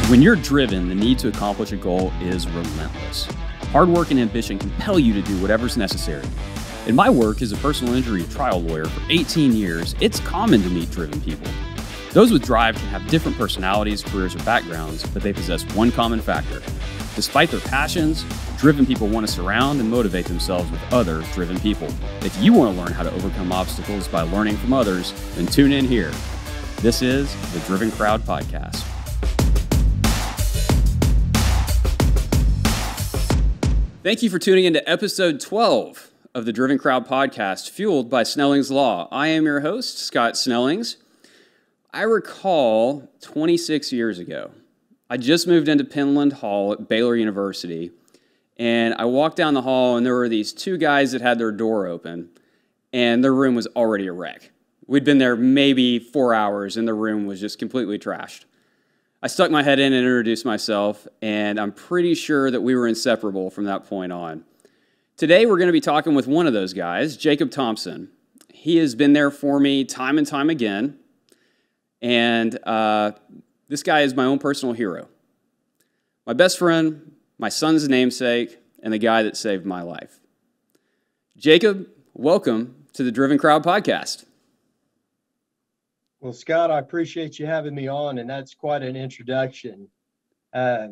When you're driven, the need to accomplish a goal is relentless. Hard work and ambition compel you to do whatever's necessary. In my work as a personal injury trial lawyer for 18 years, it's common to meet driven people. Those with drive can have different personalities, careers, or backgrounds, but they possess one common factor. Despite their passions, driven people want to surround and motivate themselves with other driven people. If you want to learn how to overcome obstacles by learning from others, then tune in here. This is the Driven Crowd Podcast. Thank you for tuning into episode 12 of the Driven Crowd Podcast, fueled by Snelling's Law. I am your host, Scott Snellings. I recall 26 years ago, I just moved into Penland Hall at Baylor University, and I walked down the hall, and there were these two guys that had their door open, and their room was already a wreck. We'd been there maybe 4 hours, and the room was just completely trashed. I stuck my head in and introduced myself, and I'm pretty sure that we were inseparable from that point on. Today, we're going to be talking with one of those guys, Jacob Thompson. He has been there for me time and time again, and this guy is my own personal hero. My best friend, my son's namesake, and the guy that saved my life. Jacob, welcome to the Driven Crowd Podcast. Well, Scott, I appreciate you having me on, and that's quite an introduction. I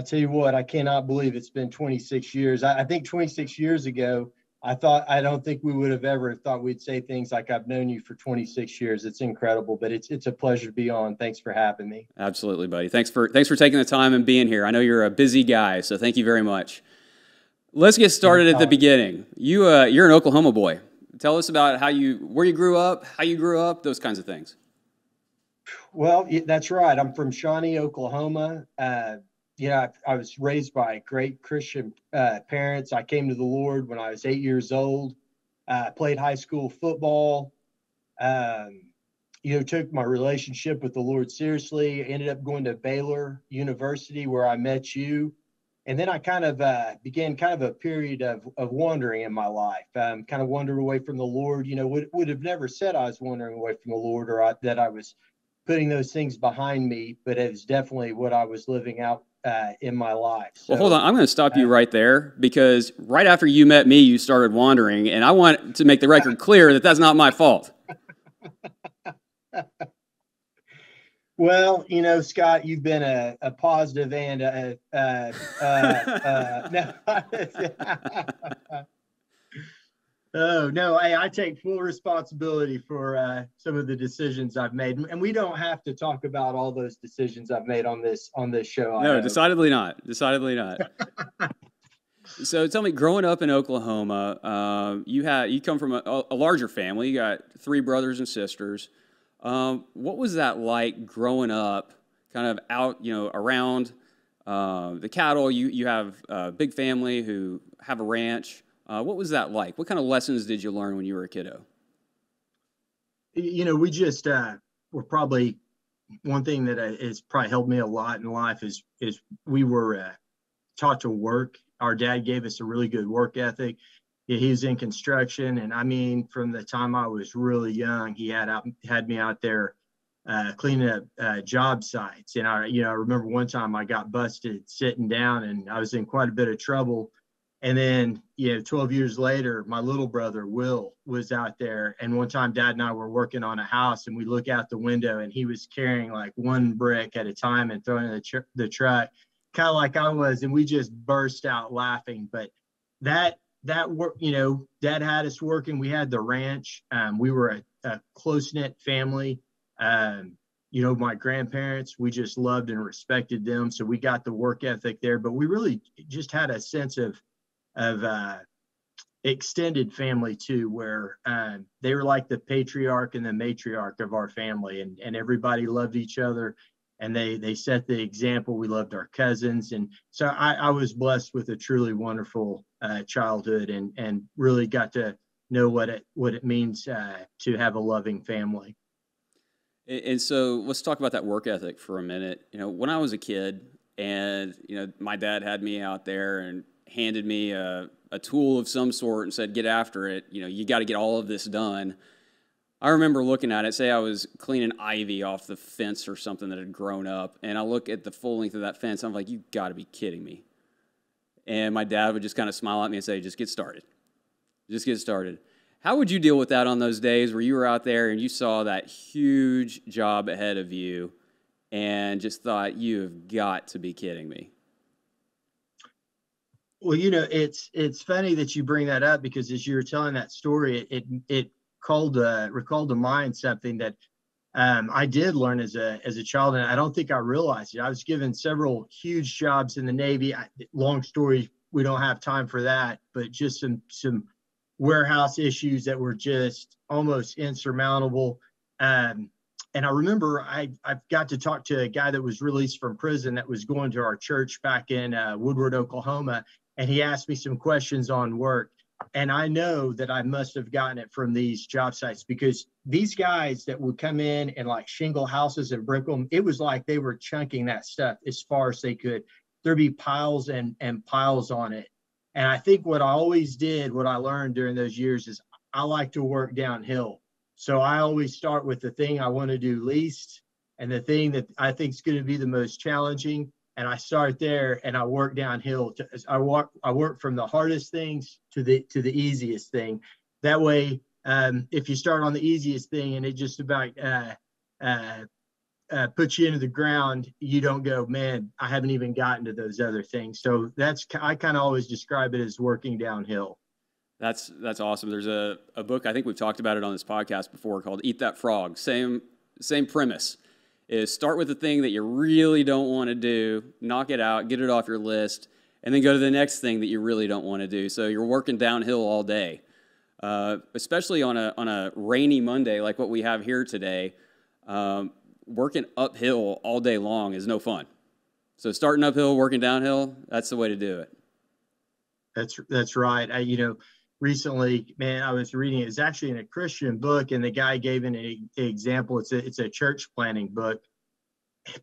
tell you what, I cannot believe it's been 26 years. I think 26 years ago, I don't think we would have ever thought we'd say things like, I've known you for 26 years. It's incredible, but it's a pleasure to be on. Thanks for having me. Absolutely, buddy. Thanks for taking the time and being here. I know you're a busy guy, so thank you very much. Let's get started at the beginning. You're an Oklahoma boy. Tell us about where you grew up, how you grew up, those kinds of things. Well, that's right. I'm from Shawnee, Oklahoma. I was raised by great Christian parents. I came to the Lord when I was 8 years old. Played high school football. Took my relationship with the Lord seriously. Ended up going to Baylor University where I met you. And then I kind of began kind of a period of wandering in my life. Kind of wandered away from the Lord. Would have never said I was wandering away from the Lord or that I was putting those things behind me, but it was definitely what I was living out in my life. So, well, hold on. I'm going to stop you right there because right after you met me, you started wandering, and I want to make the record clear that that's not my fault. Well, Scott, you've been a positive and no. Oh, no, I take full responsibility for some of the decisions I've made. And we don't have to talk about all those decisions I've made on this show. No, decidedly not. Decidedly not. So tell me, growing up in Oklahoma, you come from a larger family. You got 3 brothers and sisters. What was that like growing up kind of out, around the cattle? You have a big family who have a ranch. What was that like? What kind of lessons did you learn when you were a kiddo? We just were probably one thing that has probably helped me a lot in life is we were taught to work. Our dad gave us a really good work ethic. He was in construction, and I mean, from the time I was really young, he had me out there cleaning up job sites. And I remember one time I got busted sitting down, and I was in quite a bit of trouble. And then, 12 years later, my little brother Will was out there, and one time Dad and I were working on a house, and we look out the window, and he was carrying like one brick at a time and throwing it in the truck, kind of like I was, and we just burst out laughing. But that work, Dad had us working. We had the ranch. We were a close-knit family. My grandparents, we just loved and respected them. So we got the work ethic there, but we really just had a sense of extended family too, where they were like the patriarch and the matriarch of our family, and everybody loved each other. And they set the example. We loved our cousins. And so I was blessed with a truly wonderful childhood and really got to know what it means to have a loving family. And so let's talk about that work ethic for a minute. When I was a kid and, my dad had me out there and handed me a tool of some sort and said, get after it. You got to get all of this done. I remember looking at it, say I was cleaning ivy off the fence or something that had grown up, and I look at the full length of that fence, I'm like, you got to be kidding me. And my dad would just kind of smile at me and say, just get started. Just get started. How would you deal with that on those days where you were out there and you saw that huge job ahead of you and just thought, you have got to be kidding me? Well, you know, it's funny that you bring that up, because as you were telling that story, it recalled to mind something that I did learn as a child, and I don't think I realized it. I was given several huge jobs in the Navy. Long story, we don't have time for that, but just some warehouse issues that were just almost insurmountable. And I remember I got to talk to a guy that was released from prison that was going to our church back in Woodward, Oklahoma, and he asked me some questions on work. And I know that I must have gotten it from these job sites, because these guys that would come in and like shingle houses and brick them, it was like they were chunking that stuff as far as they could. There'd be piles and piles on it. And I think what I always did, what I learned during those years, is I like to work downhill. So I always start with the thing I want to do least and the thing that I think is going to be the most challenging. And I start there and I work downhill. I work from the hardest things to the easiest thing. That way, if you start on the easiest thing and it just about puts you into the ground, you don't go, man, I haven't even gotten to those other things. So I kind of always describe it as working downhill. That's awesome. There's a book, I think we've talked about it on this podcast before, called Eat That Frog. Same premise. Is start with the thing that you really don't want to do, knock it out, get it off your list, and then go to the next thing that you really don't want to do. So you're working downhill all day, especially on a rainy Monday like what we have here today. Working uphill all day long is no fun. So starting uphill, working downhill, that's the way to do it. That's right. Recently, man, I was reading, it's actually in a Christian book, and the guy gave an example. It's a church planning book.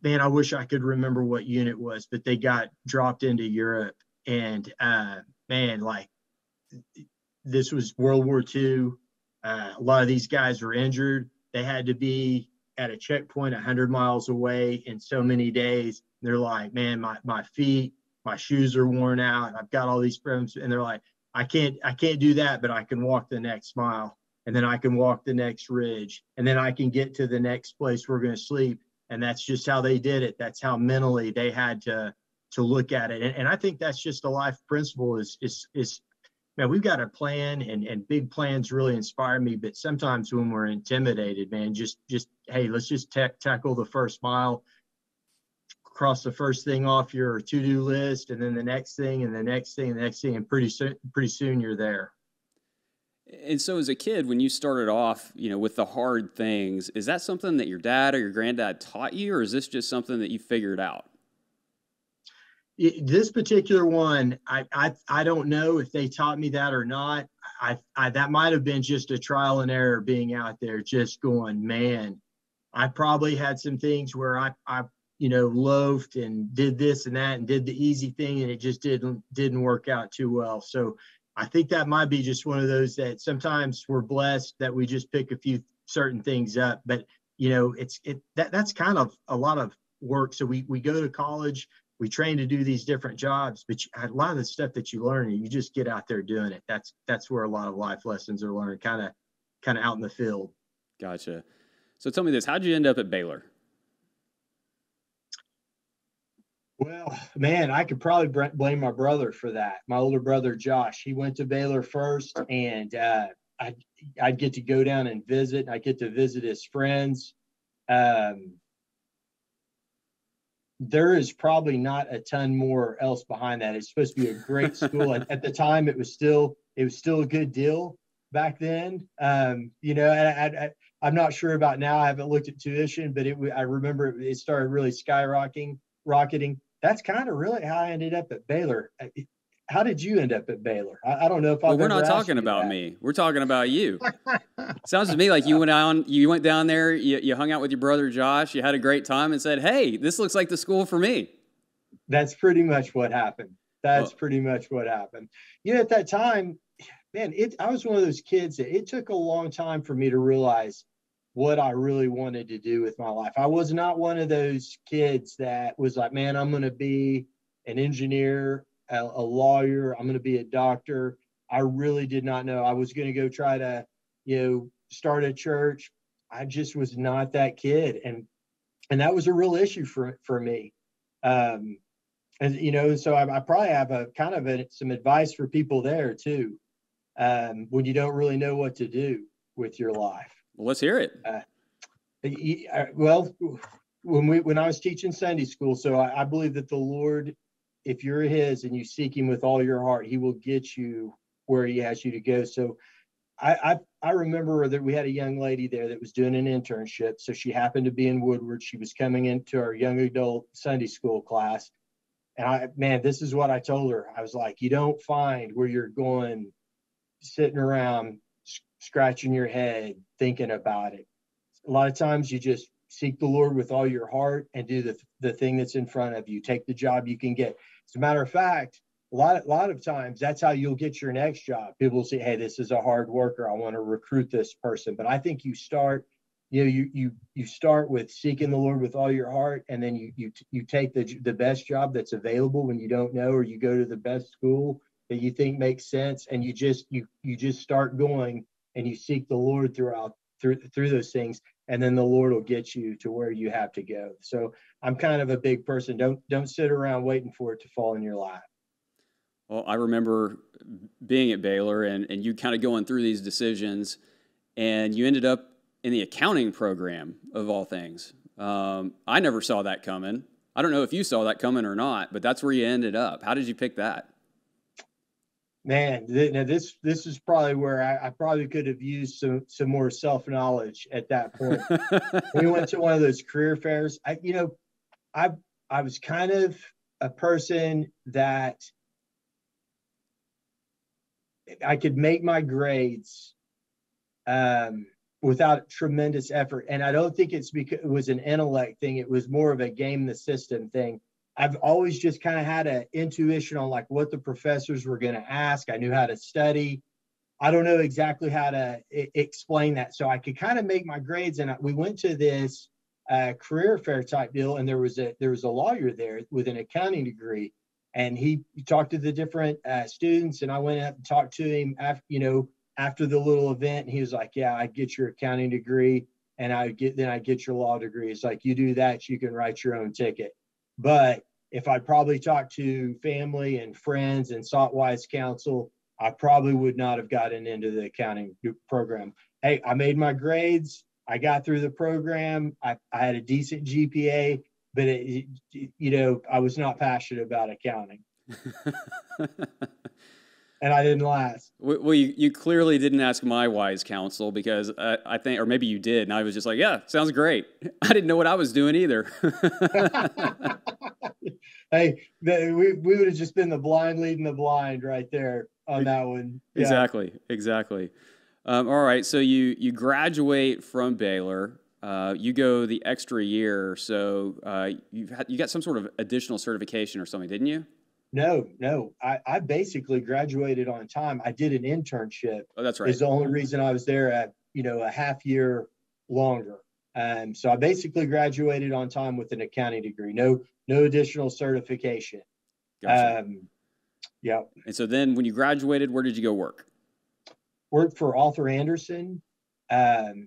Man, I wish I could remember what unit was, but they got dropped into Europe, and man, like this was World War II. A lot of these guys were injured. They had to be at a checkpoint 100 miles away in so many days. They're like, man, my feet, my shoes are worn out. I've got all these problems, and they're like, I can't do that, but I can walk the next mile, and then I can walk the next ridge, and then I can get to the next place we're going to sleep. And that's just how they did it. That's how mentally they had to look at it. And I think that's just a life principle is man, we've got a plan, and big plans really inspire me. But sometimes when we're intimidated, man, just hey, let's just tackle the first mile, cross the first thing off your to-do list, and then the next thing, and the next thing, and the next thing, and pretty soon you're there. And so as a kid, when you started off, with the hard things, is that something that your dad or your granddad taught you, or is this just something that you figured out? This particular one, I don't know if they taught me that or not. That might have been just a trial and error, being out there, just going, man, I probably had some things where I loafed and did this and that and did the easy thing, and it just didn't work out too well. So I think that might be just one of those that sometimes we're blessed that we just pick a few certain things up. But that's kind of a lot of work. So we go to college, we train to do these different jobs, but a lot of the stuff that you learn, you just get out there doing it. That's where a lot of life lessons are learned, kind of out in the field. Gotcha. So tell me this: how'd you end up at Baylor? Well, man, I could probably blame my brother for that. My older brother, Josh, he went to Baylor first, and I'd get to go down and visit. I get to visit his friends. There is probably not a ton more else behind that. It's supposed to be a great school. At the time, it was still a good deal back then. And I'm not sure about now. I haven't looked at tuition, but I remember it started really rocketing. That's kind of really how I ended up at Baylor. How did you end up at Baylor? I don't know if we're not talking about me. We're talking about you. Sounds to me like you went down there, you hung out with your brother Josh, you had a great time, and said, "Hey, this looks like the school for me." That's pretty much what happened. At that time, man, I was one of those kids that it took a long time for me to realize what I really wanted to do with my life. I was not one of those kids that was like, man, I'm going to be an engineer, a lawyer, I'm going to be a doctor. I really did not know. I was going to go try to, start a church. I just was not that kid. And that was a real issue for me. Um, and, so I probably have a kind of some advice for people there too. When you don't really know what to do with your life. Well, let's hear it. Well, when I was teaching Sunday school, so I believe that the Lord, if you're His and you seek Him with all your heart, He will get you where He has you to go. So I remember that we had a young lady there that was doing an internship. So she happened to be in Woodward. She was coming into our young adult Sunday school class. And man, this is what I told her. I was like, you don't find where you're going sitting around scratching your head thinking about it. A lot of times you just seek the Lord with all your heart and do the thing that's in front of you. Take the job you can get. As a matter of fact, a lot of times that's how you'll get your next job. People will say, hey, this is a hard worker, I want to recruit this person. But I think you start, you start with seeking the Lord with all your heart, and then you take the best job that's available when you don't know, or you go to the best school that you think makes sense, and you just start going, and you seek the Lord through those things, and then the Lord will get you to where you have to go. So I'm kind of a big person. Don't sit around waiting for it to fall in your lap. Well, I remember being at Baylor and you kind of going through these decisions, and you ended up in the accounting program of all things. I never saw that coming. I don't know if you saw that coming or not, but that's where you ended up. How did you pick that? Man, now this is probably where I probably could have used some more self-knowledge at that point. We went to one of those career fairs. I was kind of a person that I could make my grades without tremendous effort. And I don't think it's because it was an intellect thing. It was more of a game the system thing. I've always just kind of had an intuition on like what the professors were going to ask. I knew how to study. I don't know exactly how to explain that. So I could kind of make my grades. And we went to this career fair type deal, and there was a lawyer there with an accounting degree, and he talked to the different students, and I went up and talked to him after the little event, and he was like, yeah, I'd get your accounting degree, and I'd get your law degree. It's like, you do that, you can write your own ticket. But if I probably talked to family and friends and sought wise counsel, I probably would not have gotten into the accounting program. Hey, I made my grades. I got through the program. I had a decent GPA, but I was not passionate about accounting. And I didn't last. Well, you clearly didn't ask my wise counsel, because I think, or maybe you did, and I was just like, yeah, sounds great. I didn't know what I was doing either. Hey, we would have just been the blind leading the blind right there on that one. Yeah. Exactly. All right, so you graduate from Baylor. You go the extra year, so you got some sort of additional certification or something, didn't you? No. I basically graduated on time. I did an internship. Oh, that's right. Is the only reason I was there at a half year longer. So I basically graduated on time with an accounting degree. No additional certification. Gotcha. Yeah. And so then when you graduated, where did you go work? Worked for Arthur Anderson.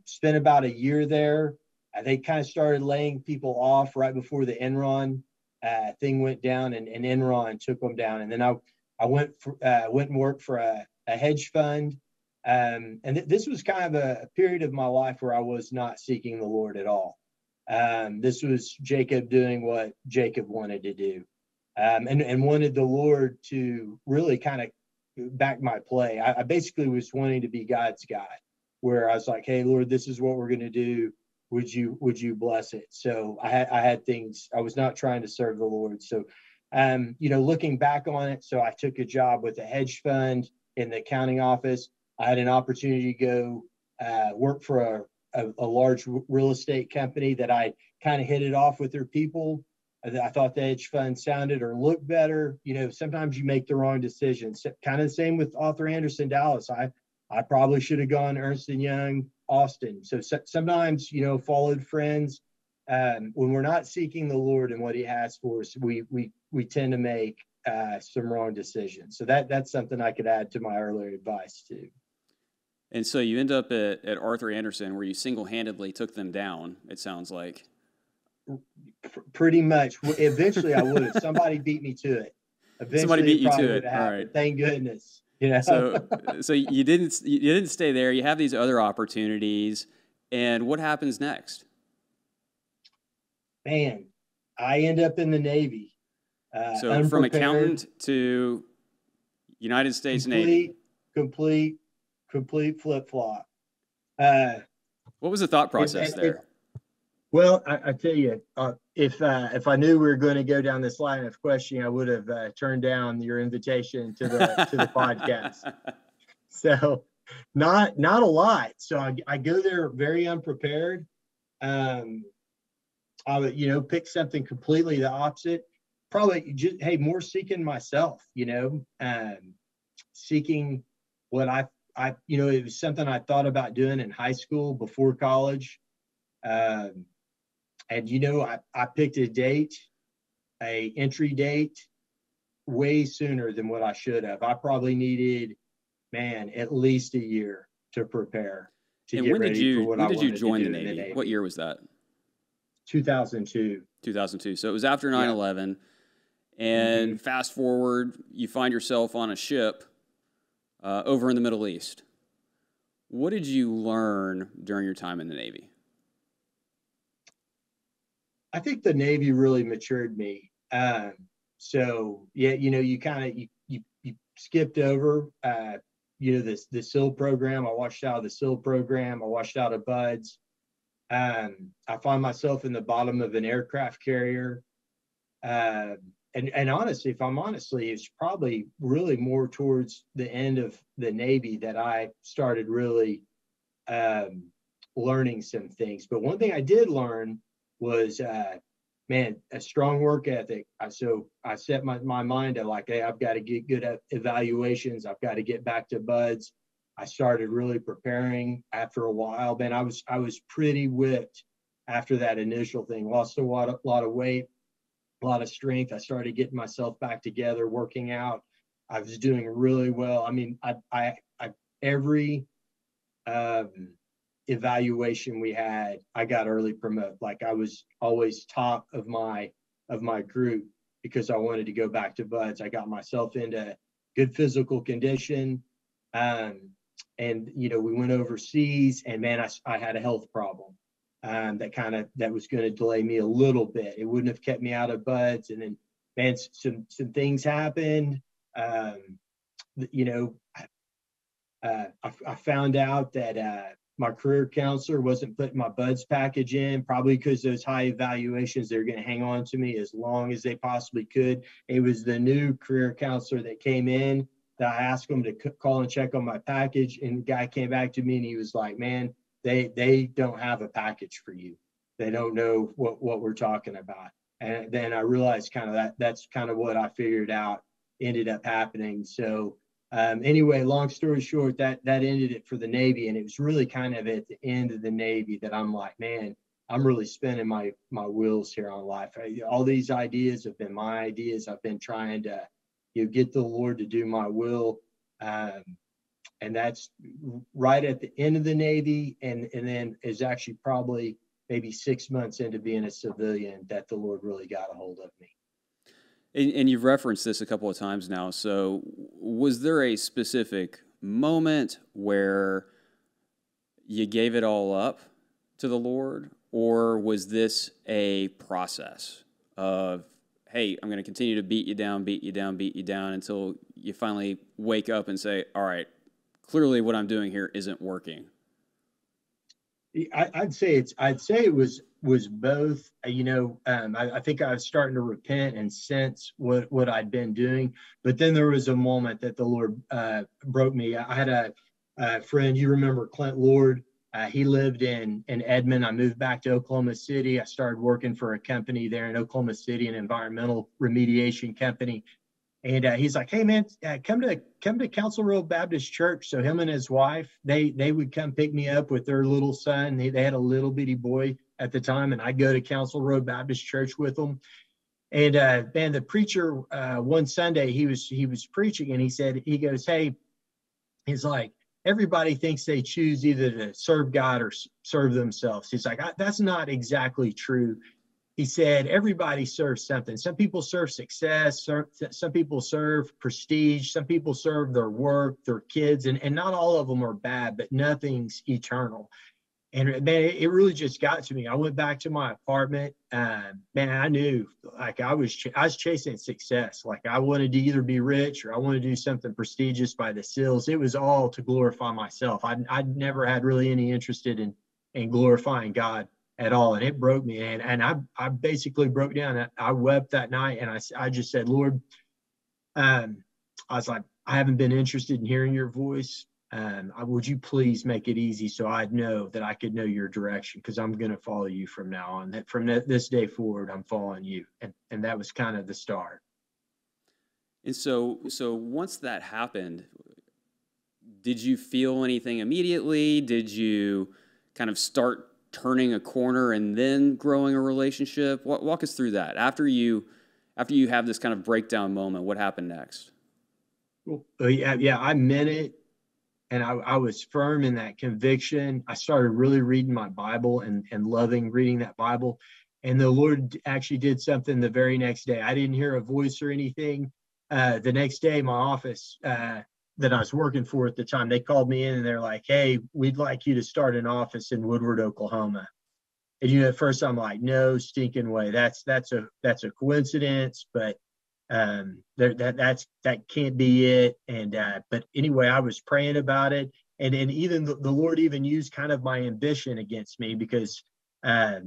Spent about a year there. They kind of started laying people off right before the Enron thing went down, and Enron took them down. And then I went and worked for a hedge fund. This was kind of a period of my life where I was not seeking the Lord at all. This was Jacob doing what Jacob wanted to do, and wanted the Lord to really kind of back my play. I basically was wanting to be God's guy, where I was like, hey, Lord, this is what we're going to do. Would you bless it? So I had things. I was not trying to serve the Lord. So, looking back on it, so I took a job with a hedge fund in the accounting office. I had an opportunity to go work for a large real estate company that I kind of hit it off with their people. I thought the hedge fund sounded or looked better. Sometimes you make the wrong decisions. Kind of the same with Arthur Anderson Dallas. I probably should have gone Ernst & Young. Austin. So sometimes, followed friends. When we're not seeking the Lord and what He has for us, we tend to make some wrong decisions. So that's something I could add to my earlier advice too. And so you end up at Arthur Anderson, where you single-handedly took them down, it sounds like. Pretty much. Eventually, I would have. Somebody beat me to it. Eventually, somebody beat you to it. All right. Thank goodness. So you didn't stay there. You have these other opportunities, and what happens next? Man, I end up in the Navy. So from accountant to United States Navy. Complete flip-flop. What was the thought process there? Well, I tell you, if I knew we were going to go down this line of questioning, I would have turned down your invitation to the podcast. So not a lot. So I go there very unprepared. I would, pick something completely the opposite. Probably just, more seeking myself, seeking what I it was something I thought about doing in high school before college. And, I picked a entry date way sooner than what I should have. I probably needed, at least a year to prepare to get ready for what I wanted to do. When did you join the Navy? What year was that? 2002. 2002. So it was after 9/11. And fast forward, you find yourself on a ship over in the Middle East. What did you learn during your time in the Navy? I think the Navy really matured me. You skipped over, the SEAL program. I washed out of the SEAL program. I washed out of BUDS. I find myself in the bottom of an aircraft carrier. And honestly, if I'm honestly, it's probably really more towards the end of the Navy that I started really learning some things. But one thing I did learn was, a strong work ethic. So I set my mind to hey, I've got to get good at evaluations. I've got to get back to BUDS. I started really preparing after a while. Man, I was pretty whipped after that initial thing. Lost a lot of weight, a lot of strength. I started getting myself back together, working out. I was doing really well. I mean, I every evaluation we had, I got early promote. I was always top of my group because I wanted to go back to BUDS. I got myself into good physical condition. And we went overseas, and man, I had a health problem that was going to delay me a little bit. It wouldn't have kept me out of BUDS. And then, man, some things happened. I found out that my career counselor wasn't putting my BUDS package in, probably because those high evaluations, they're going to hang on to me as long as they possibly could. It was the new career counselor that came in that I asked him to call and check on my package. And the guy came back to me and he was like, man, they don't have a package for you. They don't know what we're talking about. And then I realized that's kind of what I figured out ended up happening. So anyway, long story short, that ended it for the Navy. And it was really kind of at the end of the Navy that I'm like, man, I'm really spinning my wheels here on life. All these ideas have been my ideas. I've been trying to get the Lord to do my will. And that's right at the end of the Navy. And then is actually probably maybe 6 months into being a civilian that the Lord really got a hold of me. And you've referenced this a couple of times now. So was there a specific moment where you gave it all up to the Lord? Or was this a process of, hey, I'm going to continue to beat you down until you finally wake up and say, all right, clearly what I'm doing here isn't working? I'd say it was both. I think I was starting to repent and sense what I'd been doing, but then there was a moment that the Lord broke me. I had a friend, you remember Clint Lord. He lived in Edmond. I moved back to Oklahoma City. I started working for a company there in Oklahoma City, an environmental remediation company. And he's like, "Hey man, come to Council Road Baptist Church." So him and his wife, they would come pick me up with their little son. They had a little bitty boy at the time, and I'd go to Council Road Baptist Church with them. And man, the preacher one Sunday he was preaching, and he goes, "Hey," he's like, "everybody thinks they choose either to serve God or serve themselves." He's like, "That's not exactly true." He said, "Everybody serves something. Some people serve success, some people serve prestige, some people serve their work, their kids, and not all of them are bad, but nothing's eternal." And man, it really just got to me. I went back to my apartment. Man, I knew like I was chasing success. Like I wanted to either be rich or I wanted to do something prestigious by the sills. It was all to glorify myself. I'd never had really any interest in glorifying God at all. And it broke me. And I basically broke down. I wept that night, and I just said, "Lord," I was like, "I haven't been interested in hearing your voice. Would you please make it easy so I'd know that I could know your direction, because I'm going to follow you from now on. That from this day forward, I'm following you." And that was kind of the start. And so once that happened, did you feel anything immediately? Did you kind of start turning a corner and then growing a relationship? Walk us through that. After you have this kind of breakdown moment, what happened next? Well, yeah, I meant it. And I was firm in that conviction. I started really reading my Bible and loving reading that Bible. And the Lord actually did something the very next day. I didn't hear a voice or anything. The next day, my office that I was working for at the time, they called me in and they're like, "Hey, we'd like you to start an office in Woodward, Oklahoma." And at first I'm like, "No stinking way. That's a coincidence." But that can't be it. And but anyway, I was praying about it, and even the Lord even used kind of my ambition against me, because I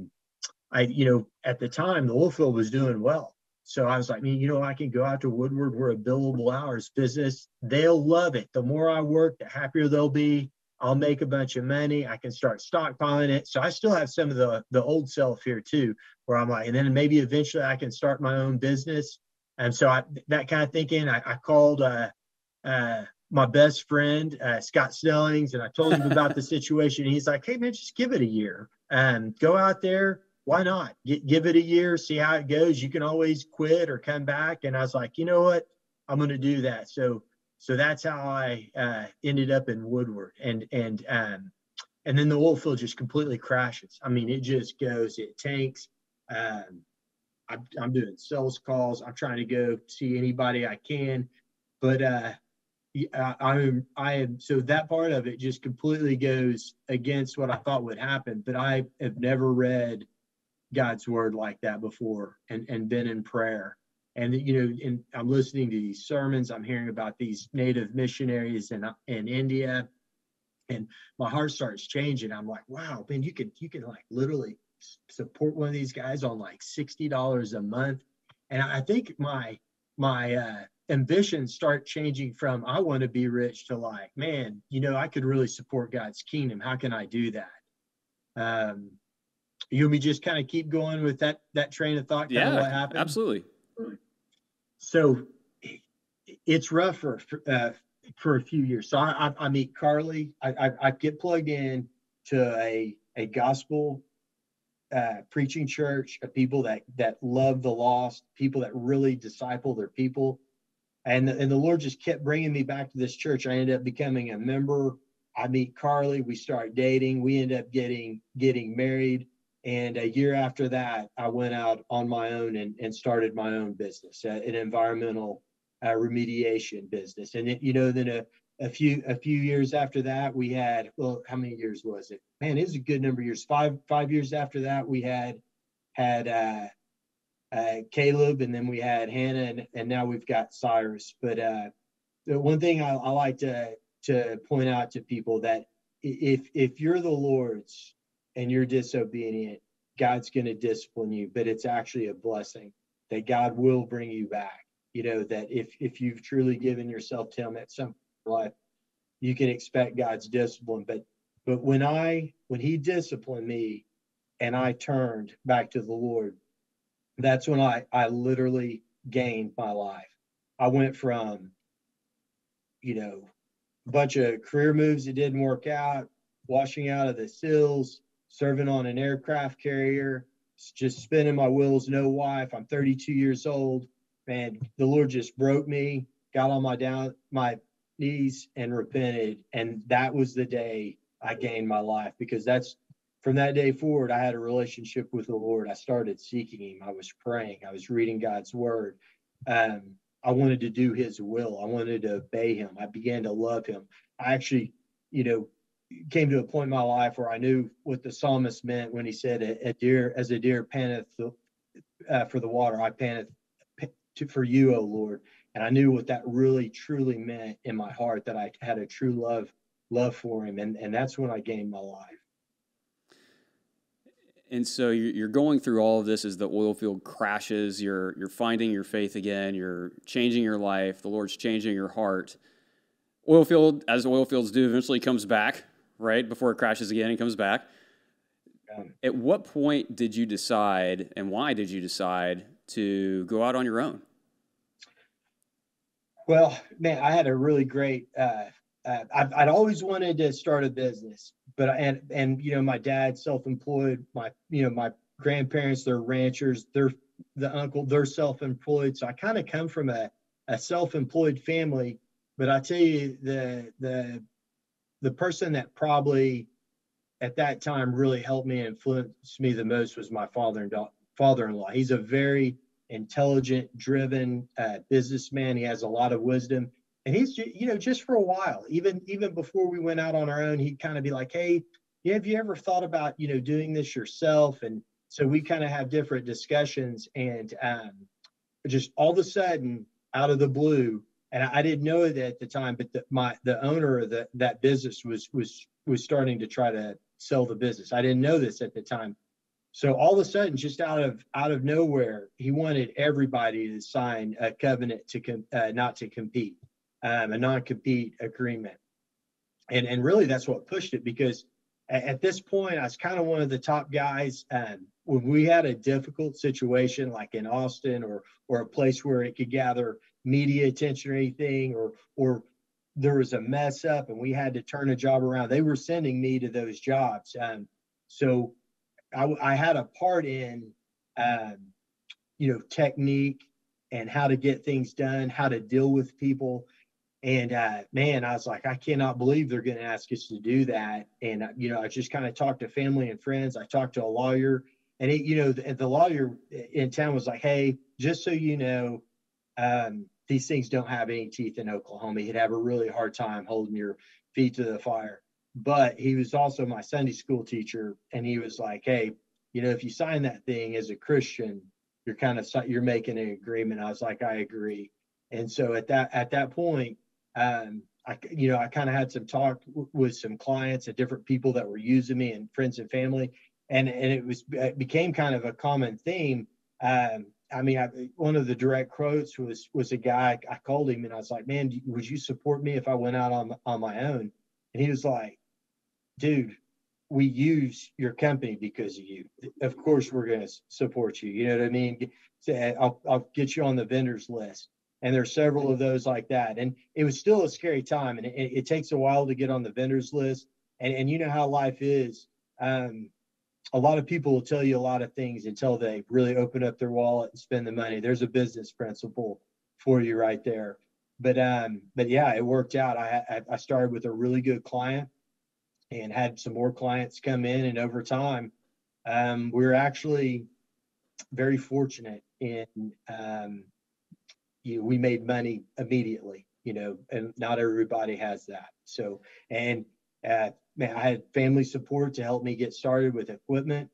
at the time the oil field was doing well. So I was like, I can go out to Woodward. We're a billable hours business. They'll love it. The more I work, the happier they'll be. I'll make a bunch of money. I can start stockpiling it. So I still have some of the old self here too, where I'm like, and then maybe eventually I can start my own business. And so that kind of thinking, I called my best friend, Scott Snellings, and I told him about the situation. And he's like, "Hey man, just give it a year and go out there. Why not? Give it a year, see how it goes. You can always quit or come back." And I was like, "You know what? I'm going to do that." So that's how I ended up in Woodward. And then the oil field just completely crashes. I mean, it just goes, it tanks. I'm doing sales calls. I'm trying to go see anybody I can, but I am so that part of it just completely goes against what I thought would happen. But I have never read God's word like that before, and been in prayer. And and I'm listening to these sermons. I'm hearing about these native missionaries in India, and my heart starts changing. I'm like, wow, man, you can like literally support one of these guys on like $60 a month. And I think my ambitions start changing from I want to be rich to like, man, I could really support God's kingdom. How can I do that? You and me just kind of keep going with that train of thought, kind of what happened? Absolutely. So it's rough for a few years. So I meet Carly. I get plugged in to a gospel preaching church of people that love the lost, people that really disciple their people. And the Lord just kept bringing me back to this church. I ended up becoming a member. I meet Carly. We start dating. We end up getting married. And a year after that, I went out on my own and started my own business, an environmental remediation business. And then a few years after that, we had, well, how many years was it? Man, it was a good number of years. Five years after that, we had Caleb, and then we had Hannah, and now we've got Cyrus. But the one thing I like to point out to people, that if you're the Lord's and you're disobedient, God's going to discipline you, but it's actually a blessing that God will bring you back. That if you've truly given yourself to him at some life, you can expect God's discipline. But when he disciplined me and I turned back to the Lord, that's when I literally gained my life. I went from, a bunch of career moves that didn't work out, washing out of the SEALs, serving on an aircraft carrier, just spinning my wheels, no wife. I'm 32 years old. Man, the Lord just broke me, got on my knees and repented. And that was the day I gained my life, because that's from that day forward, I had a relationship with the Lord. I started seeking him. I was praying. I was reading God's word. I wanted to do his will. I wanted to obey him. I began to love him. I actually, came to a point in my life where I knew what the psalmist meant when he said, a deer panteth for the water, I panteth for you, O Lord. And I knew what that really, truly meant in my heart, that I had a true love for him. And that's when I gained my life. And so you're going through all of this as the oil field crashes. You're finding your faith again. You're changing your life. The Lord's changing your heart. Oil field, as oil fields do, eventually comes back, right? Before it crashes again, it comes back. At what point did you decide, and why did you decide to go out on your own? Well, man, I had a really great. I'd always wanted to start a business, but my dad's self-employed. My grandparents, they're ranchers. They're self-employed. So I kind of come from a self-employed family. But I tell you, the person that probably at that time really helped me and influenced me the most was my father-in-law. He's a very intelligent, driven businessman. He has a lot of wisdom, and he's just for a while, even before we went out on our own, he'd kind of be like, "Hey, have you ever thought about doing this yourself?" And so we kind of have different discussions, and just all of a sudden, out of the blue, and I didn't know it at the time, but the owner of that business was starting to try to sell the business. I didn't know this at the time. So all of a sudden, just out of nowhere, he wanted everybody to sign a covenant to not to compete, a non-compete agreement, and really that's what pushed it, because at this point I was kind of one of the top guys. When we had a difficult situation like in Austin, or a place where it could gather media attention or anything, or there was a mess up and we had to turn a job around, they were sending me to those jobs. So I had a part in, technique and how to get things done, how to deal with people. And man, I was like, I cannot believe they're going to ask us to do that. And I just kind of talked to family and friends. I talked to a lawyer, and the lawyer in town was like, "Hey, just so you know, these things don't have any teeth in Oklahoma. You'd have a really hard time holding your feet to the fire." But he was also my Sunday school teacher, and he was like, "Hey, if you sign that thing as a Christian, you're making an agreement." I was like, "I agree." And so at that point, I kind of had some talk with some clients and different people that were using me, and friends and family, and it became kind of a common theme. One of the direct quotes was a guy. I called him and I was like, "Man, would you support me if I went out on my own?" And he was like, "Dude, we use your company because of you. Of course, we're going to support you. You know what I mean? I'll get you on the vendors list." And there's several of those like that. And it was still a scary time. And it takes a while to get on the vendors list. And you know how life is. A lot of people will tell you a lot of things until they really open up their wallet and spend the money. There's a business principle for you right there. But yeah, it worked out. I started with a really good client and had some more clients come in. And over time, we were actually very fortunate in, we made money immediately, and not everybody has that. So, and man, I had family support to help me get started with equipment,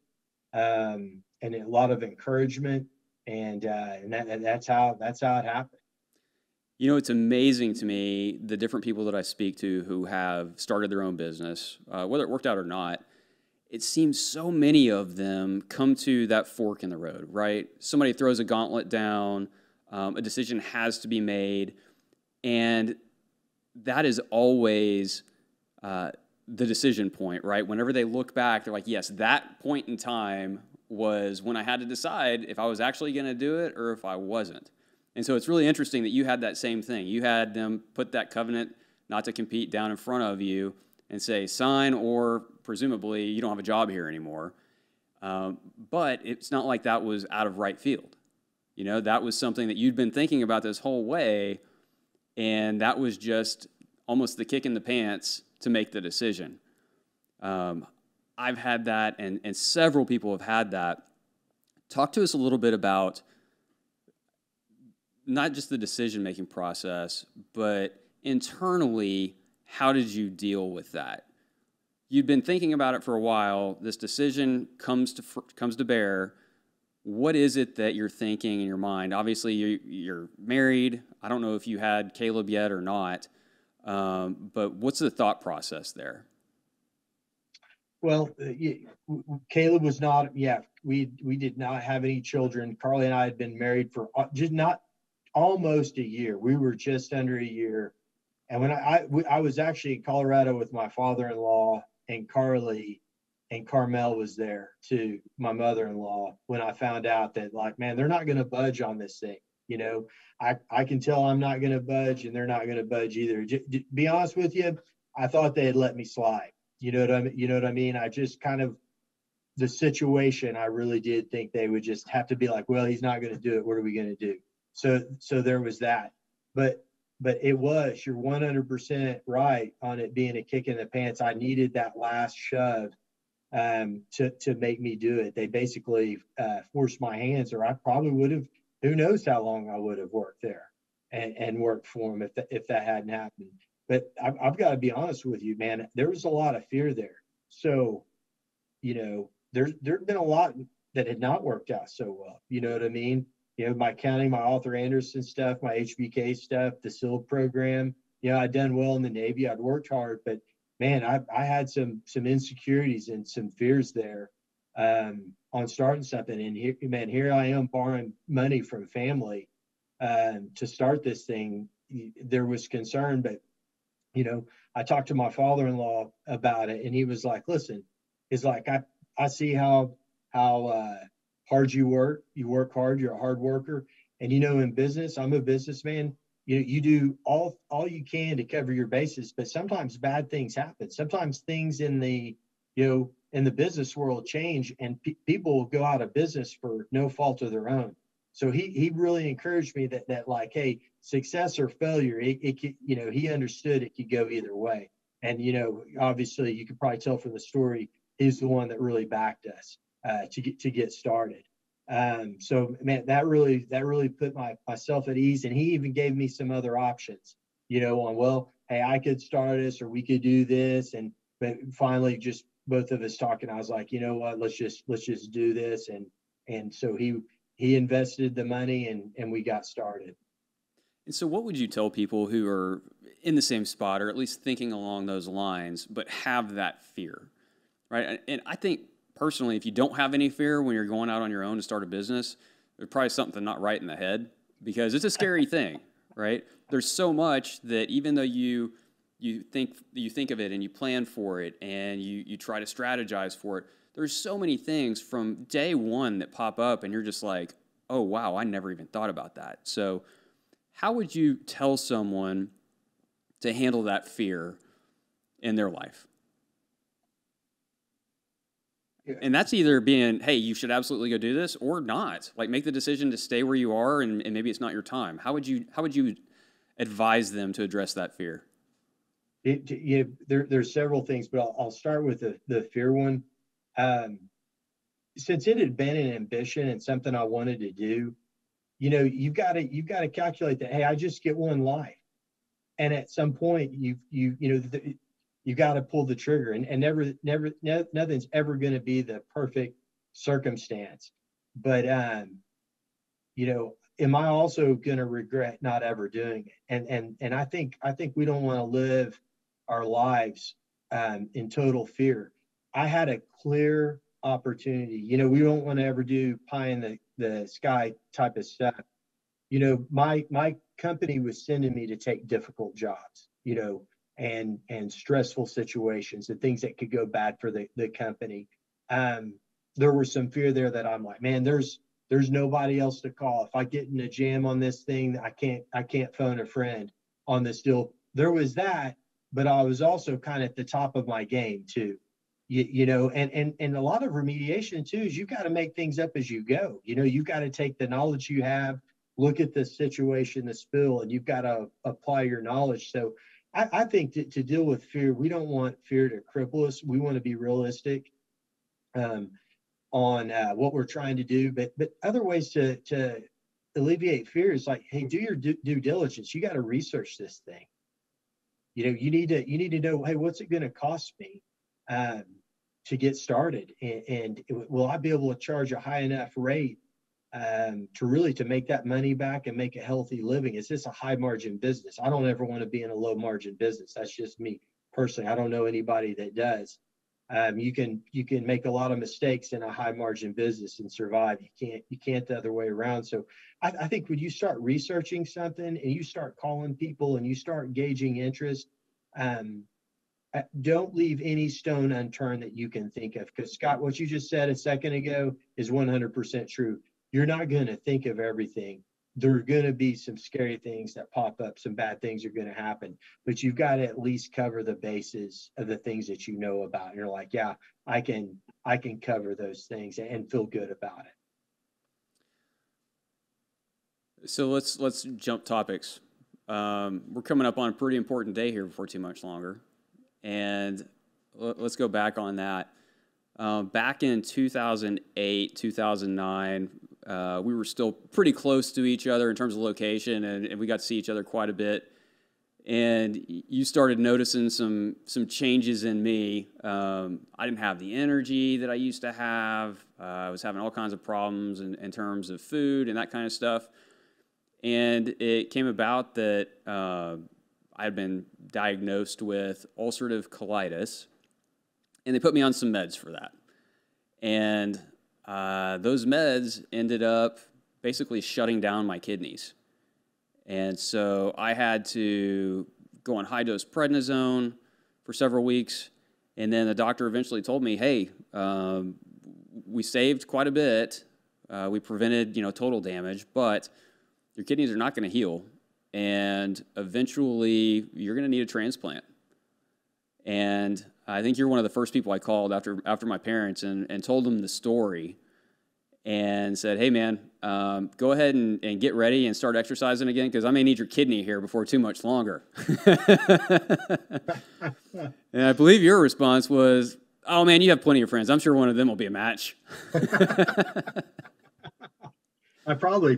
and a lot of encouragement, and that's how it happened. It's amazing to me, the different people that I speak to who have started their own business, whether it worked out or not. It seems so many of them come to that fork in the road, right? Somebody throws a gauntlet down, a decision has to be made, and that is always the decision point, right? Whenever they look back, they're like, yes, that point in time was when I had to decide if I was actually going to do it or if I wasn't. And so it's really interesting that you had that same thing. You had them put that covenant not to compete down in front of you and say, sign, or presumably you don't have a job here anymore. But it's not like that was out of right field. You know, that was something that you'd been thinking about this whole way, and that was just almost the kick in the pants to make the decision. I've had that, and several people have had that. Talk to us a little bit about not just the decision-making process, but internally, how did you deal with that? You'd been thinking about it for a while. This decision comes to bear. What is it that you're thinking in your mind? Obviously, you're married. I don't know if you had Caleb yet or not, but what's the thought process there? Well, Caleb was not. Yeah, we did not have any children. Carly and I had been married for just not almost a year. We were just under a year, and when I was actually in Colorado with my father-in-law and Carly, and Carmel was there too, my mother-in-law, when I found out that, like, man, they're not going to budge on this thing. You know, I can tell I'm not going to budge, and they're not going to budge either. Be honest with you, I thought they had let me slide. You know what I mean? I just kind of, the situation, I really did think they would just have to be like, well, he's not going to do it. What are we going to do? So there was that. But it was, you're 100% right on it being a kick in the pants. I needed that last shove to make me do it. They basically forced my hands, or I probably would have, who knows how long I would have worked there and worked for them if that hadn't happened. But I've got to be honest with you, man, there was a lot of fear there. So, you know, there'd been a lot that had not worked out so well. You know what I mean? You know, my Arthur Anderson stuff, my HBK stuff, the SEAL program. You know, I'd done well in the Navy. I'd worked hard, but man, I had some insecurities and some fears there on starting something. And here I am borrowing money from family to start this thing. There was concern, but you know, I talked to my father-in-law about it, and he was like, "Listen, it's like I see how hard you work. You work hard. You're a hard worker, and you know, in business, I'm a businessman. You do all you can to cover your bases, but sometimes bad things happen. Sometimes things in the business world change, and people will go out of business for no fault of their own. So he really encouraged me that like, hey, success or failure, it could, you know, he understood it could go either way. And, you know, obviously you could probably tell from the story, he's the one that really backed us to get started. So man, that really put myself at ease. And he even gave me some other options, you know, on, well, hey, I could start this, or we could do this. But finally just both of us talking, I was like, you know what, let's just do this. And so he invested the money, and we got started. And so what would you tell people who are in the same spot, or at least thinking along those lines, but have that fear, right? And I think personally, if you don't have any fear when you're going out on your own to start a business, there's probably something not right in the head, because it's a scary thing, right? There's so much that even though you think of it and you plan for it and you try to strategize for it, there's so many things from day one that pop up, and you're just like, oh, wow, I never even thought about that. So how would you tell someone to handle that fear in their life? Yeah. And that's either being, hey, you should absolutely go do this, or not. Like, make the decision to stay where you are, and maybe it's not your time. How would you advise them to address that fear? There's several things, but I'll start with the fear one. Since it had been an ambition and something I wanted to do, you know, you've got to calculate that, hey, I just get one life, and at some point you got to pull the trigger, and nothing's ever going to be the perfect circumstance. But you know, am I also going to regret not ever doing it? And I think we don't want to live our lives in total fear. I had a clear opportunity. You know, we don't want to ever do pie in the sky type of stuff. You know, my company was sending me to take difficult jobs, you know, and stressful situations and things that could go bad for the company. There was some fear there that I'm like, man, there's There's nobody else to call. If I get in a jam on this thing, I can't phone a friend on this deal. There was that, but I was also kind of at the top of my game too. And a lot of remediation too is you got to make things up as you go. You got to take the knowledge you have, look at the situation, the spill, and you've got to apply your knowledge. So I think to deal with fear, we don't want fear to cripple us. We want to be realistic on what we're trying to do. But other ways to alleviate fear is like, hey, do your due diligence. You got to research this thing. You need to know, hey, what's it going to cost me to get started, and will I be able to charge a high enough rate to make that money back and make a healthy living? Is this a high margin business? I don't ever want to be in a low margin business. That's just me personally. I don't know anybody that does. You can make a lot of mistakes in a high margin business and survive. You can't the other way around. So I think when you start researching something and you start calling people and you start gauging interest, don't leave any stone unturned that you can think of. Because Scott, what you just said a second ago is 100% true. You're not going to think of everything. There are going to be some scary things that pop up. Some bad things are going to happen, but you've got to at least cover the bases of the things that you know about. And you're like, yeah, I can cover those things and feel good about it. So let's jump topics. We're coming up on a pretty important day here before too much longer. And let's go back on that. Back in 2008, 2009, we were still pretty close to each other in terms of location, and we got to see each other quite a bit. And you started noticing some changes in me. I didn't have the energy that I used to have. I was having all kinds of problems in terms of food and that kind of stuff. And it came about that I had been diagnosed with ulcerative colitis, and they put me on some meds for that. And those meds ended up basically shutting down my kidneys. And so I had to go on high-dose prednisone for several weeks, and then the doctor eventually told me, hey, we saved quite a bit. We prevented, total damage, but your kidneys are not going to heal, and eventually you're going to need a transplant. And I think you're one of the first people I called after my parents and told them the story and said, hey, man, go ahead and get ready and start exercising again, because I may need your kidney here before too much longer. And I believe your response was, oh, man, you have plenty of friends. I'm sure one of them will be a match. I probably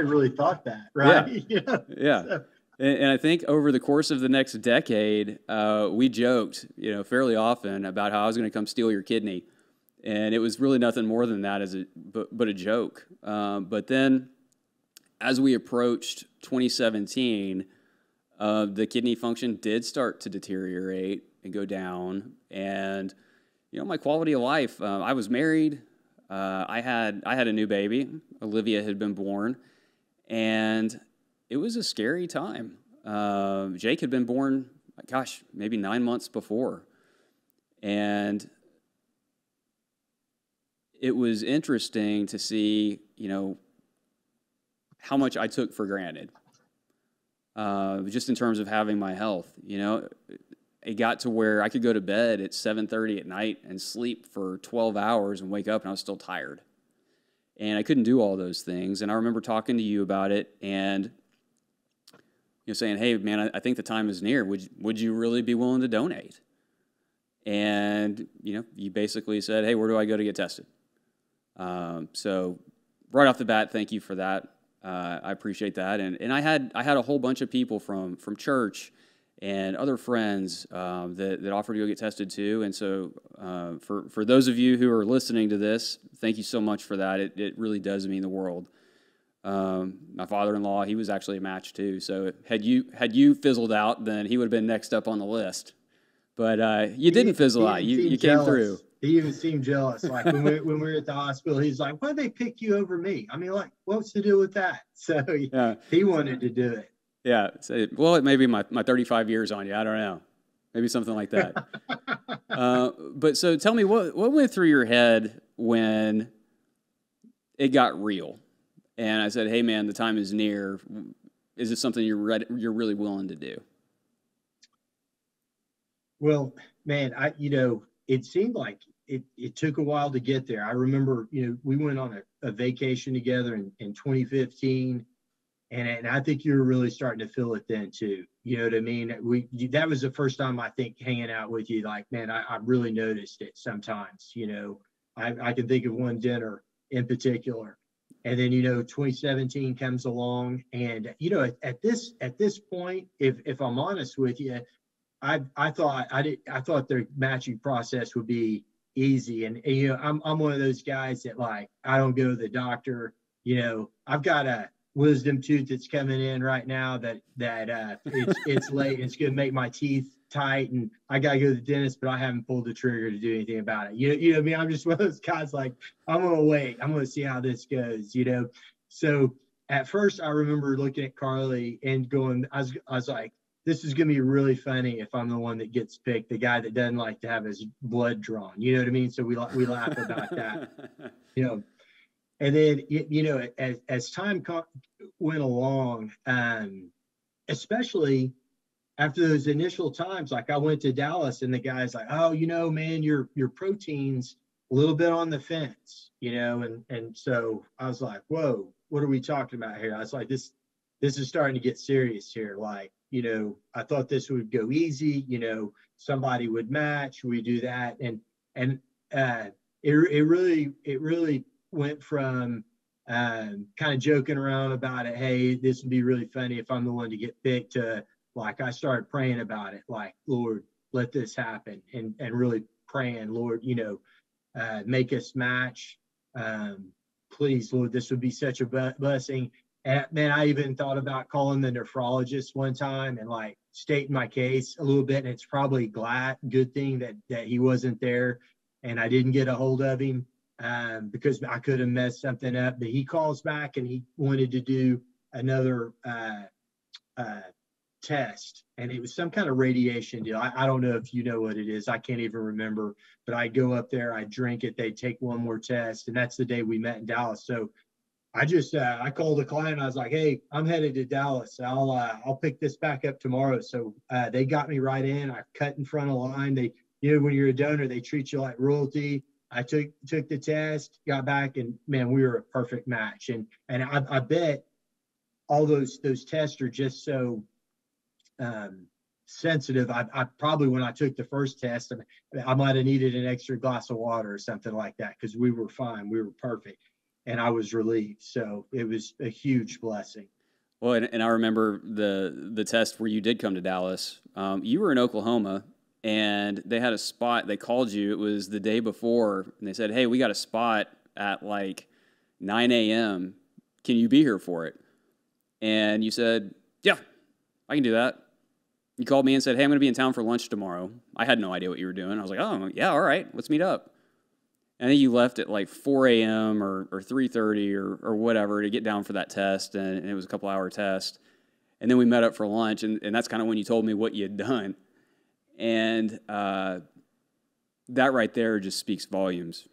really thought that, right? Yeah. So. And I think over the course of the next decade, we joked, fairly often about how I was going to come steal your kidney, and it was really nothing more than that but a joke. But then, as we approached 2017, the kidney function did start to deteriorate and go down, and my quality of life. I was married. I had a new baby. Olivia had been born, and it was a scary time. Jake had been born, maybe 9 months before. And it was interesting to see, how much I took for granted, just in terms of having my health. It got to where I could go to bed at 7:30 at night and sleep for 12 hours and wake up and I was still tired. And I couldn't do all those things. And I remember talking to you about it and saying, hey, man, I think the time is near. Would you really be willing to donate? And, you basically said, hey, where do I go to get tested? So right off the bat, thank you for that. I appreciate that. And I had a whole bunch of people from church and other friends that offered to go get tested too. And so for those of you who are listening to this, thank you so much for that. It really does mean the world. My father-in-law, he was actually a match too. So had you fizzled out, then he would have been next up on the list. But you didn't fizzle out. You came through. He even seemed jealous. Like when we were at the hospital, he's like, "Why'd they pick you over me?" I mean, like, what's to do with that? So he wanted to do it. Yeah. So, well, it may be my 35 years on you. I don't know. Maybe something like that. But so tell me, what went through your head when it got real. And I said, hey, man, the time is near. Is this something you're really willing to do? Well, man, it seemed like it took a while to get there. I remember, we went on a vacation together in 2015, and I think you were really starting to feel it then too. You know what I mean? That was the first time I think hanging out with you. Like, man, I really noticed it sometimes. I can think of one dinner in particular, and then 2017 comes along, and at this point, if I'm honest with you, I thought their matching process would be easy, and I'm one of those guys that, like, I don't go to the doctor. I've got a wisdom tooth that's coming in right now that it's late, and it's gonna make my teeth tight, and I gotta go to the dentist, but I haven't pulled the trigger to do anything about it. You know what I mean? I'm just one of those guys, like, I'm gonna wait. I'm gonna see how this goes. So at first, I remember looking at Carly and going, I was like, this is going to be really funny if I'm the one that gets picked, the guy that doesn't like to have his blood drawn. You know what I mean? So we laugh about that. And then as time went along, especially after those initial times, like I went to Dallas and the guy's like, oh, man, your protein's a little bit on the fence, and so I was like, whoa, what are we talking about here? I was like, this is starting to get serious here. Like, I thought this would go easy, somebody would match, we do that. And it really went from kind of joking around about it. Hey, this would be really funny if I'm the one to get picked, to, like, I started praying about it. Like, Lord, let this happen. And really praying, Lord, make us match. Please, Lord, this would be such a blessing. And man, I even thought about calling the nephrologist one time and, like, stating my case a little bit. And it's probably good thing that he wasn't there and I didn't get a hold of him, because I could have messed something up. But he calls back and he wanted to do another test, and it was some kind of radiation deal. I don't know if you know what it is. I can't even remember. But I go up there, I drink it, they take one more test, and that's the day we met in Dallas. So I called the client. I was like, hey, I'm headed to Dallas. I'll pick this back up tomorrow. So they got me right in. I cut in front of line. They, when you're a donor, they treat you like royalty. I took the test, got back, and man, we were a perfect match. And I bet all those tests are just so sensitive. I probably, when I took the first test, I might have needed an extra glass of water or something like that, because we were fine. We were perfect. And I was relieved. So it was a huge blessing. Well, and I remember the test where you did come to Dallas. You were in Oklahoma, and they had a spot. They called you. It was the day before, and they said, hey, we got a spot at like 9 a.m. Can you be here for it? And you said, yeah, I can do that. You called me and said, hey, I'm going to be in town for lunch tomorrow. I had no idea what you were doing. I was like, oh, yeah, all right, let's meet up. And then you left at like 4 a.m. or 3:30 or whatever to get down for that test, and it was a couple-hour test. And then we met up for lunch, and that's kind of when you told me what you had done. And that right there just speaks volumes.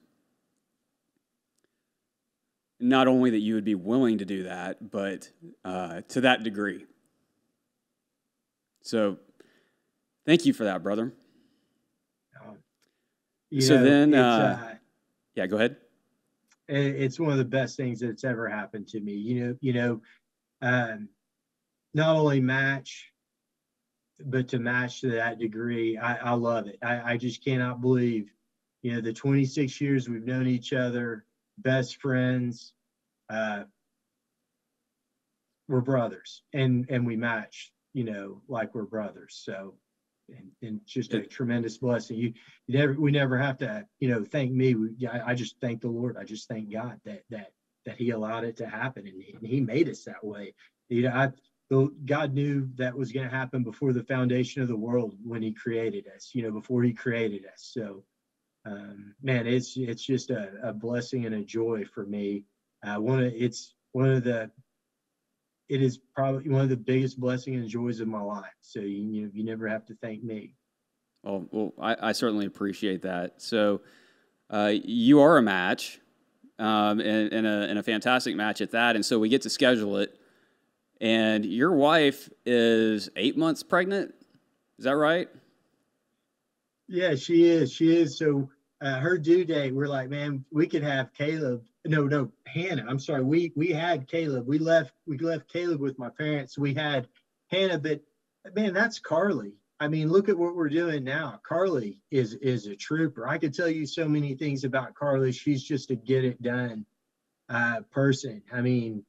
Not only that you would be willing to do that, but to that degree. So thank you for that, brother. Yeah, go ahead. It's one of the best things that's ever happened to me. Not only match, but to match to that degree, I love it. I just cannot believe, the 26 years we've known each other, best friends, we're brothers, and we match, like we're brothers. So, and just a tremendous blessing. We never have to, thank me. I just thank the Lord. I just thank God that He allowed it to happen, and He made us that way. God knew that was going to happen before the foundation of the world, when He created us. Before He created us. So, man, it's just a blessing and a joy for me. It is probably one of the biggest blessings and joys of my life. So you never have to thank me. Well, I certainly appreciate that. So you are a match. in a fantastic match at that. And so we get to schedule it. And your wife is 8 months pregnant. Is that right? Yeah, she is. She is. So her due date, we're like, man, we could have Caleb. No, Hannah. I'm sorry. We had Caleb. We left Caleb with my parents. We had Hannah, but man, that's Carly. I mean, look at what we're doing now. Carly is a trooper. I could tell you so many things about Carly. She's just a get it done person. I mean,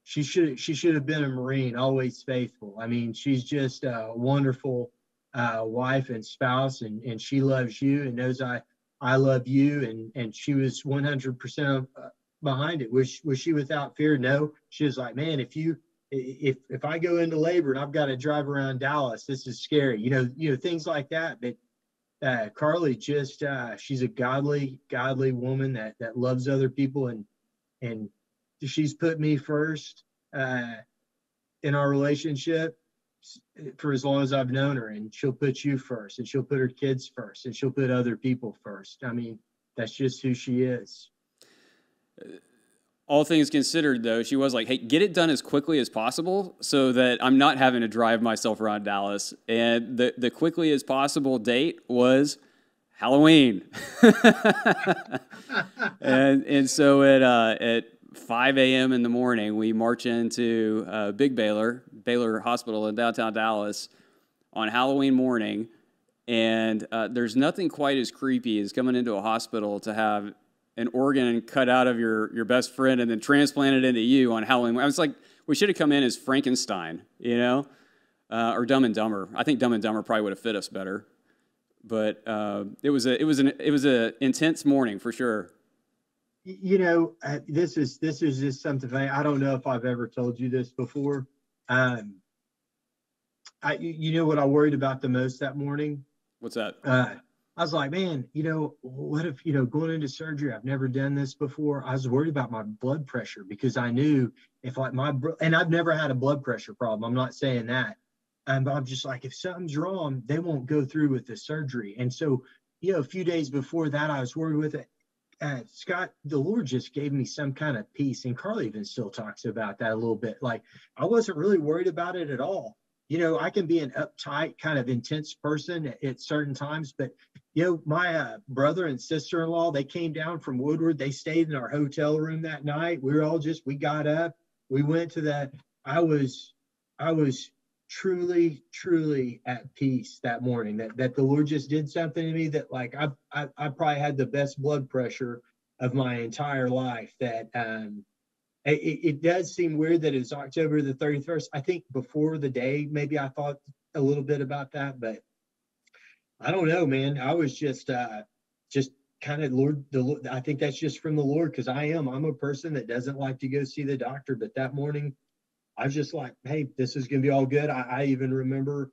she should have been a Marine, always faithful. I mean, she's just a wonderful wife and spouse, and she loves you and knows I love you, and she was 100% behind it. Was she without fear? No. She was like, man, if I go into labor and I've got to drive around Dallas, this is scary. Things like that. But Carly just she's a godly woman that loves other people, and she's put me first in our relationship for as long as I've known her, and she'll put you first, and she'll put her kids first, and she'll put other people first. I mean, that's just who she is. All things considered, though, she was like, hey, get it done as quickly as possible so that I'm not having to drive myself around Dallas. And the quickly as possible date was Halloween. and so at 5 a.m. in the morning, we march into Big Baylor Hospital in downtown Dallas on Halloween morning. And there's nothing quite as creepy as coming into a hospital to have an organ cut out of your best friend and then transplanted into you on Halloween. I was like, we should have come in as Frankenstein, or Dumb and Dumber. I think Dumb and Dumber probably would have fit us better. But it was an intense morning for sure. This is just something funny. I don't know if I've ever told you this before. What I worried about the most that morning? What's that? I was like, man, what if, going into surgery, I've never done this before. I was worried about my blood pressure because I knew if and I've never had a blood pressure problem. I'm not saying that. But I'm just like, if something's wrong, they won't go through with the surgery. And so, a few days before that, I was worried with it. Scott, the Lord just gave me some kind of peace. And Carly even still talks about that a little bit. Like, I wasn't really worried about it at all. I can be an uptight, kind of intense person at certain times, but my brother and sister-in-law, they came down from Woodward. They stayed in our hotel room that night. We got up, we went to that. I was truly, truly at peace that morning, that the Lord just did something to me that, like, I probably had the best blood pressure of my entire life. That it does seem weird that it's October the 31st. I think before the day, maybe I thought a little bit about that, but I don't know, man. I was just kind of Lord. I think that's just from the Lord, because I'm a person that doesn't like to go see the doctor. But that morning, I was just like, hey, this is going to be all good. I even remember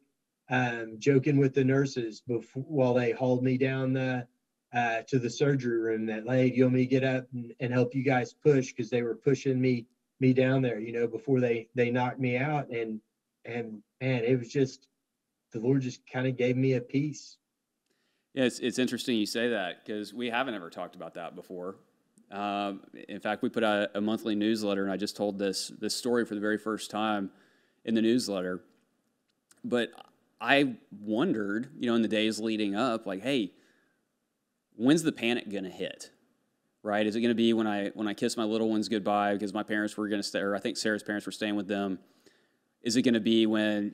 joking with the nurses while they hauled me down to the surgery room that, hey, you want me to get up and help you guys push, because they were pushing me down there, before they knocked me out. And man, it was just, the Lord just kind of gave me a peace. Yeah, it's interesting you say that, because we haven't ever talked about that before. In fact, we put out a monthly newsletter, and I just told this story for the very first time in the newsletter. But I wondered, in the days leading up, like, hey, when's the panic going to hit, right? Is it going to be when I kiss my little ones goodbye because my parents were going to stay, or I think Sarah's parents were staying with them? Is it going to be when,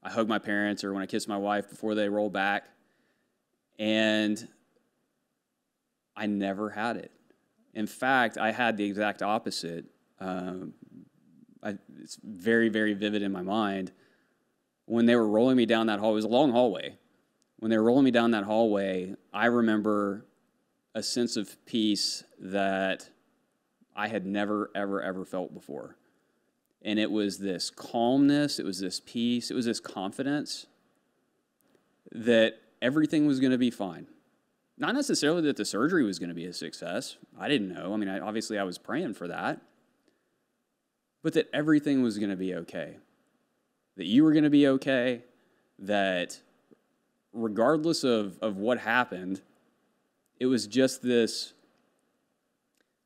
I hug my parents, or when I kiss my wife before they roll back? And I never had it. In fact, I had the exact opposite. It's very, very vivid in my mind. When they were rolling me down that hallway, it was a long hallway. When they were rolling me down that hallway, I remember a sense of peace that I had never, ever, ever felt before. And it was this calmness, it was this peace, it was this confidence that everything was going to be fine. Not necessarily that the surgery was going to be a success. I didn't know. I mean, obviously I was praying for that. But that everything was going to be okay. That you were going to be okay. That regardless of what happened, it was just this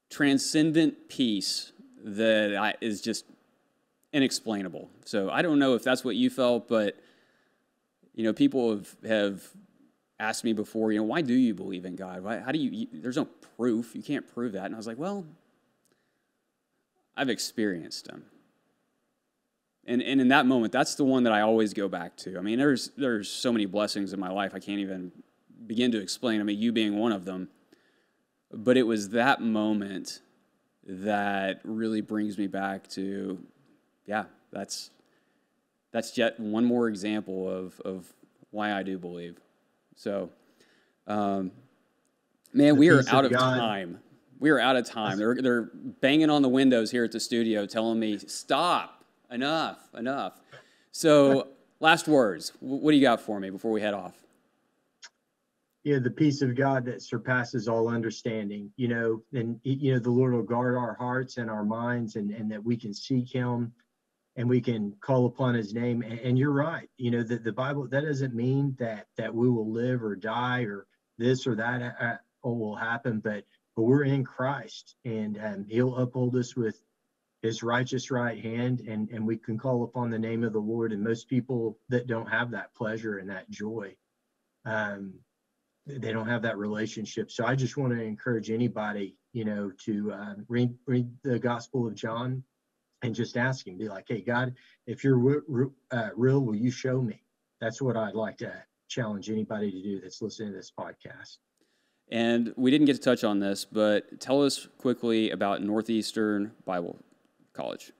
transcendent peace that is just inexplainable. So I don't know if that's what you felt, but people have asked me before, why do you believe in God? How do you? There's no proof. You can't prove that. And I was like, well, I've experienced Him. And in that moment, that's the one that I always go back to. I mean, there's so many blessings in my life I can't even begin to explain. I mean, you being one of them. But it was that moment that really brings me back to, that's yet one more example of why I do believe. So, man, we are out of time. We are out of time. They're banging on the windows here at the studio telling me, stop. Enough. So, last words. What do you got for me before we head off? Yeah, the peace of God that surpasses all understanding, and, the Lord will guard our hearts and our minds, and that we can seek Him and we can call upon His name. And you're right. The Bible, that doesn't mean that we will live or die or this or that will happen, but we're in Christ, and He'll uphold us with His righteous right hand, and we can call upon the name of the Lord. And most people that don't have that pleasure and that joy, they don't have that relationship. So I just want to encourage anybody, to read the Gospel of John and just ask Him, be like, hey, God, if you're real, will you show me? That's what I'd like to challenge anybody to do that's listening to this podcast. And we didn't get to touch on this, but tell us quickly about Northeastern Bible College.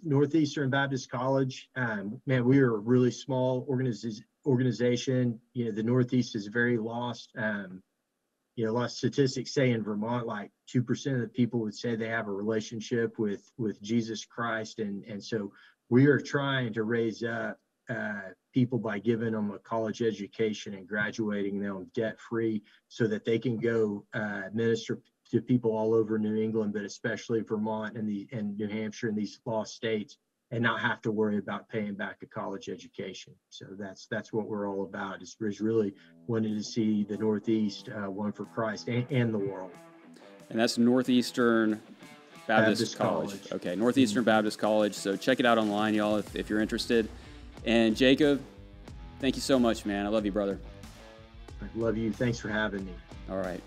Northeastern Baptist College. Man, we are a really small organization. The Northeast is very lost. A lot of statistics say in Vermont, like 2% of the people would say they have a relationship with Jesus Christ. And so we are trying to raise up people by giving them a college education and graduating them debt-free so that they can go minister to people all over New England, but especially Vermont and New Hampshire and these lost states, and not have to worry about paying back a college education. So that's what we're all about, is really wanting to see the Northeast one for Christ and the world. And that's Northeastern Baptist College. Okay, Northeastern Baptist College. So check it out online, y'all, if you're interested. And Jacob, thank you so much, man. I love you, brother. I love you. Thanks for having me. All right.